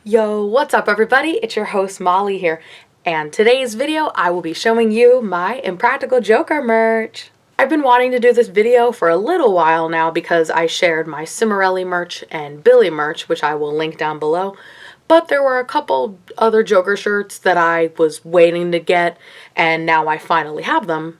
Yo, what's up everybody? It's your host Molly here, and today's video I will be showing you my Impractical Joker merch. I've been wanting to do this video for a little while now because I shared my Cimarelli merch and Billy merch, which I will link down below, but there were a couple other Joker shirts that I was waiting to get, and now I finally have them.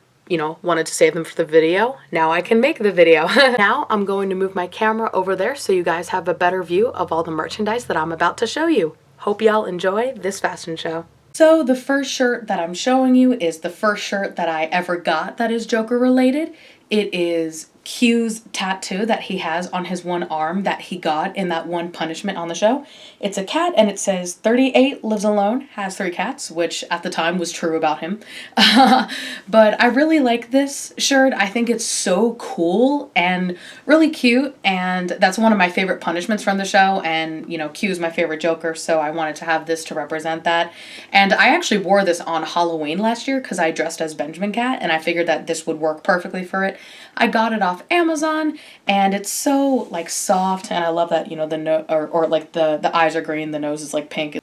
Wanted to save them for the video. Now I can make the video. Now I'm going to move my camera over there so you guys have a better view of all the merchandise that I'm about to show you. Hope y'all enjoy this fashion show. So the first shirt that I'm showing you is the first shirt that I ever got that is Joker related. It is Q's tattoo that he has on his one arm that he got in that one punishment on the show. It's a cat and it says 38 lives alone, has 3 cats, which at the time was true about him. But I really like this shirt. I think it's so cool and really cute, and that's one of my favorite punishments from the show, and Q is my favorite Joker, so I wanted to have this to represent that. And I actually wore this on Halloween last year because I dressed as Benjamin Cat and I figured that this would work perfectly for it. I got it off Amazon and it's so soft, and I love that the eyes are green, the nose is pink.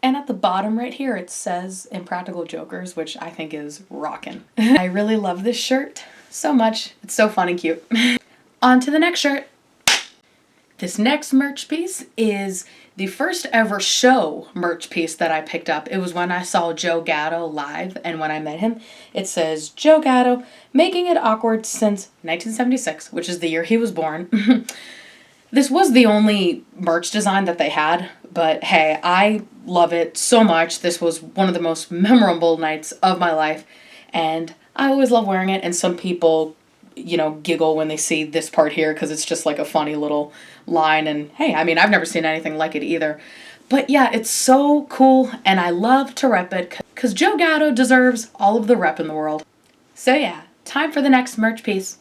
And at the bottom right here it says Impractical Jokers, which I think is rockin'. I really love this shirt so much. It's so fun and cute. On to the next shirt. This next merch piece is the first ever show merch piece that I picked up. It was when I saw Joe Gatto live, and when I met him, it says, Joe Gatto, making it awkward since 1976, which is the year he was born. This was the only merch design that they had, but hey, I love it so much. This was one of the most memorable nights of my life, and I always love wearing it, and some people giggle when they see this part here because it's just a funny little line, and hey, I mean, I've never seen anything like it either. But yeah, it's so cool and I love to rep it because Joe Gatto deserves all of the rep in the world. So yeah, time for the next merch piece.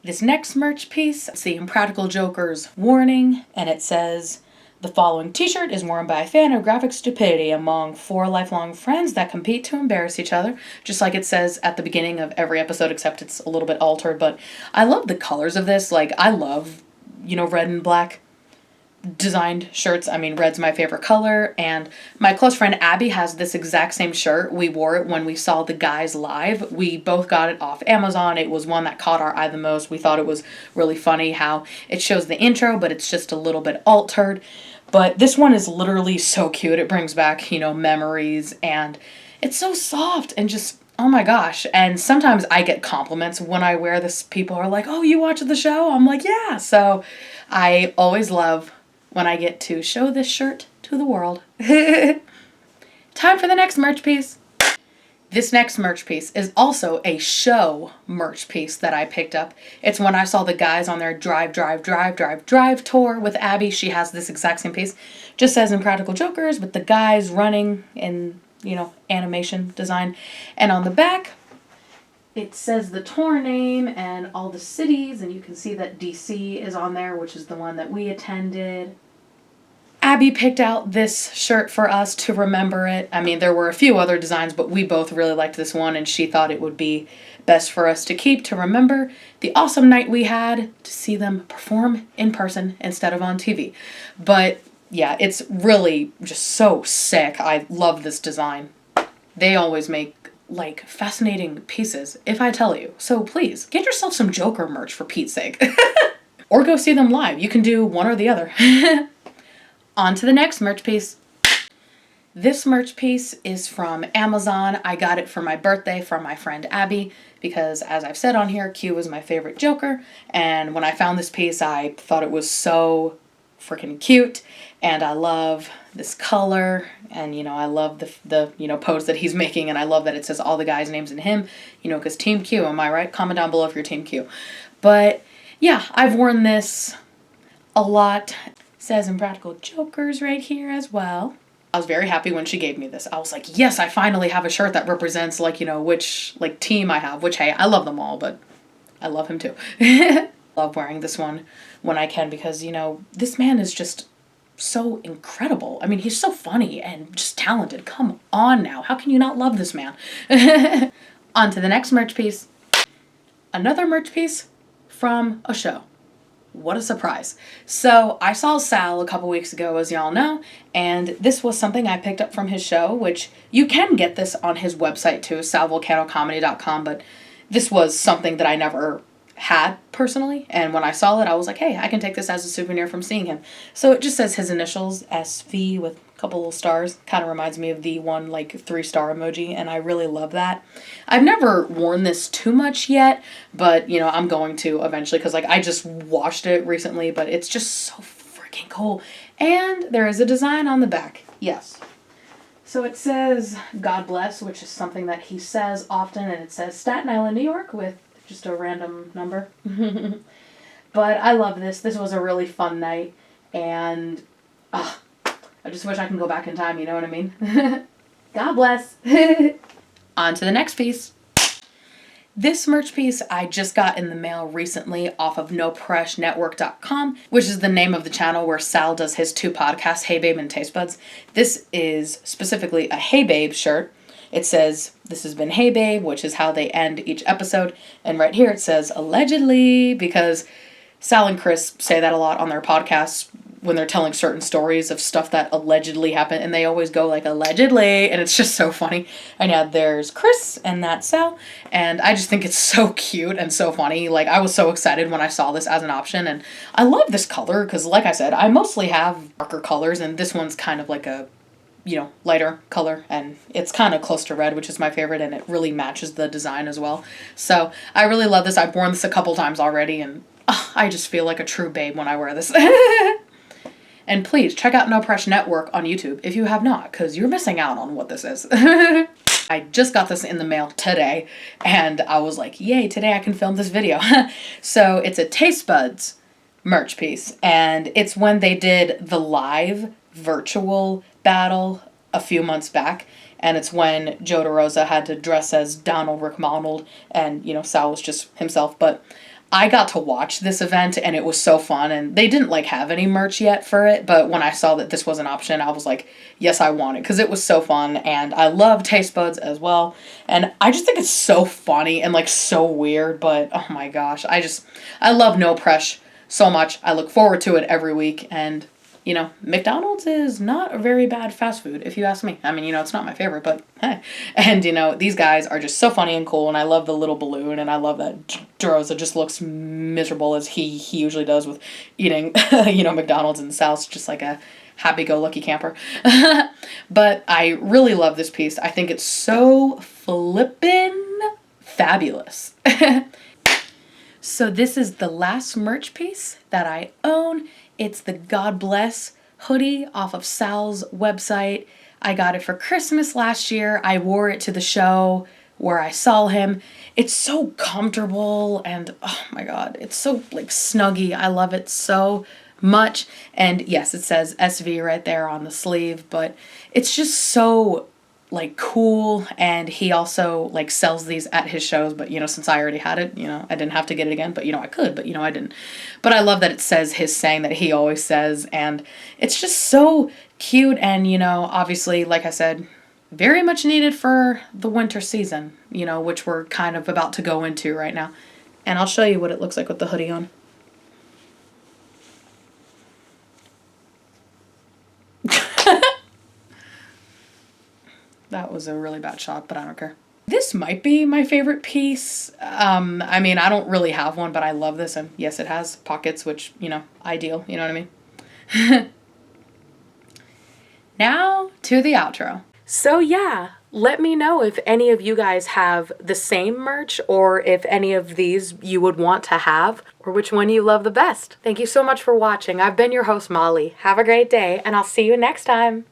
This next merch piece is the Impractical Jokers warning, and it says, the following t-shirt is worn by a fan of graphic stupidity among 4 lifelong friends that compete to embarrass each other. Just like it says at the beginning of every episode, except it's a little bit altered, but I love the colors of this. I love, red and black designed shirts. I mean, red's my favorite color, and my close friend Abby has this exact same shirt. We wore it when we saw the guys live. We both got it off Amazon. It was one that caught our eye the most. We thought it was really funny how it shows the intro, but it's just a little bit altered. But this one is literally so cute. It brings back, memories, and it's so soft and just, oh my gosh. And sometimes I get compliments when I wear this. People are like, oh, you watch the show? I'm like, yeah. So I always love when I get to show this shirt to the world. Time for the next merch piece. This next merch piece is also a show merch piece that I picked up. It's when I saw the guys on their Drive tour with Abby. She has this exact same piece. Just says Impractical Jokers with the guys running in, animation design. And on the back, it says the tour name and all the cities, and you can see that DC is on there, which is the one that we attended. Abby picked out this shirt for us to remember it. I mean, there were a few other designs, but we both really liked this one, and she thought it would be best for us to keep to remember the awesome night we had to see them perform in person instead of on TV. But yeah, it's really just so sick. I love this design. They always make fascinating pieces, if I tell you. So please, get yourself some Joker merch for Pete's sake. Or go see them live. You can do one or the other. On to the next merch piece. This merch piece is from Amazon. I got it for my birthday from my friend Abby because, as I've said on here, Q was my favorite Joker, and when I found this piece I thought it was so freaking cute, and I love this color, and I love the pose that he's making, and I love that it says all the guys' names in him, because Team Q, am I right? Comment down below if you're Team Q. But yeah, I've worn this a lot. Says Impractical Jokers right here as well. I was very happy when she gave me this. I was like, yes, I finally have a shirt that represents which team I have, which, hey, I love them all, but I love him too. Love wearing this one when I can because, this man is just so incredible. I mean, he's so funny and just talented. Come on now. How can you not love this man? On to the next merch piece. Another merch piece from a show. what a surprise. So I saw Sal a couple weeks ago, as y'all know, and this was something I picked up from his show, which you can get this on his website too, salvolcanocomedy.com, but this was something that I never had personally, and when I saw it, I was like, hey, I can take this as a souvenir from seeing him. So it just says his initials, SV, with a couple little stars. Kind of reminds me of the one, like, 3-star emoji, and I really love that. I've never worn this too much yet, but, you know, I'm going to eventually, because, like, I just washed it recently, but it's just so freaking cool. And there is a design on the back. Yes. So it says, God bless, which is something that he says often, and it says Staten Island, New York, with just a random number. But I love this. This was a really fun night, and I just wish I can go back in time, you know what I mean? God bless. On to the next piece. This merch piece I just got in the mail recently off of NoPressNetwork.com, which is the name of the channel where Sal does his 2 podcasts, Hey Babe and Taste Buds. This is specifically a Hey Babe shirt. It says, this has been Hey Babe, which is how they end each episode. And right here it says, allegedly, because Sal and Chris say that a lot on their podcasts when they're telling certain stories of stuff that allegedly happened. And they always go like, allegedly. And it's just so funny. And yeah, there's Chris and that's Sal. And I just think it's so cute and so funny. Like, I was so excited when I saw this as an option. And I love this color because, like I said, I mostly have darker colors. And this one's kind of like a, you know, lighter color, and it's kind of close to red, which is my favorite, and it really matches the design as well. So I really love this. I've worn this a couple times already, and I just feel like a true babe when I wear this. And please check out No Press Network on YouTube if you have not, because you're missing out on what this is. I just got this in the mail today, and I was like, yay, today I can film this video. So it's a Taste Buds merch piece, and it's when they did the live virtual battle a few months back, and it's when Joe DeRosa had to dress as Donald McDonald, and, you know, Sal was just himself. But I got to watch this event, and it was so fun, and they didn't, like, have any merch yet for it, but when I saw that this was an option, I was like, yes, I want it, because it was so fun, and I love Taste Buds as well, and I just think it's so funny and, like, so weird, but, oh my gosh, I love No Press so much. I look forward to it every week, and, you know, McDonald's is not a very bad fast food, if you ask me. I mean, you know, it's not my favorite, but hey. And, you know, these guys are just so funny and cool, and I love the little balloon, and I love that Jerosa just looks miserable as he usually does with eating, you know, McDonald's, and Sal's just like a happy-go-lucky camper. But I really love this piece. I think it's so flippin' fabulous. So this is the last merch piece that I own. It's the God Bless hoodie off of Sal's website. I got it for Christmas last year. I wore it to the show where I saw him. It's so comfortable, and oh my god, it's so, like, snuggy. I love it so much. And yes, it says SV right there on the sleeve, but it's just so, like, cool. And he also, like, sells these at his shows, but, you know, since I already had it, you know, I didn't have to get it again, but, you know, I could, but, you know, I didn't. But I love that it says his saying that he always says, and it's just so cute. And, you know, obviously, like I said, very much needed for the winter season, you know, which we're kind of about to go into right now. And I'll show you what it looks like with the hoodie on. That was a really bad shot, but I don't care. This might be my favorite piece. I mean, I don't really have one, but I love this. And yes, it has pockets, which, you know, ideal. You know what I mean? Now to the outro. So yeah, let me know if any of you guys have the same merch, or if any of these you would want to have, or which one you love the best. Thank you so much for watching. I've been your host, Molly. Have a great day, and I'll see you next time.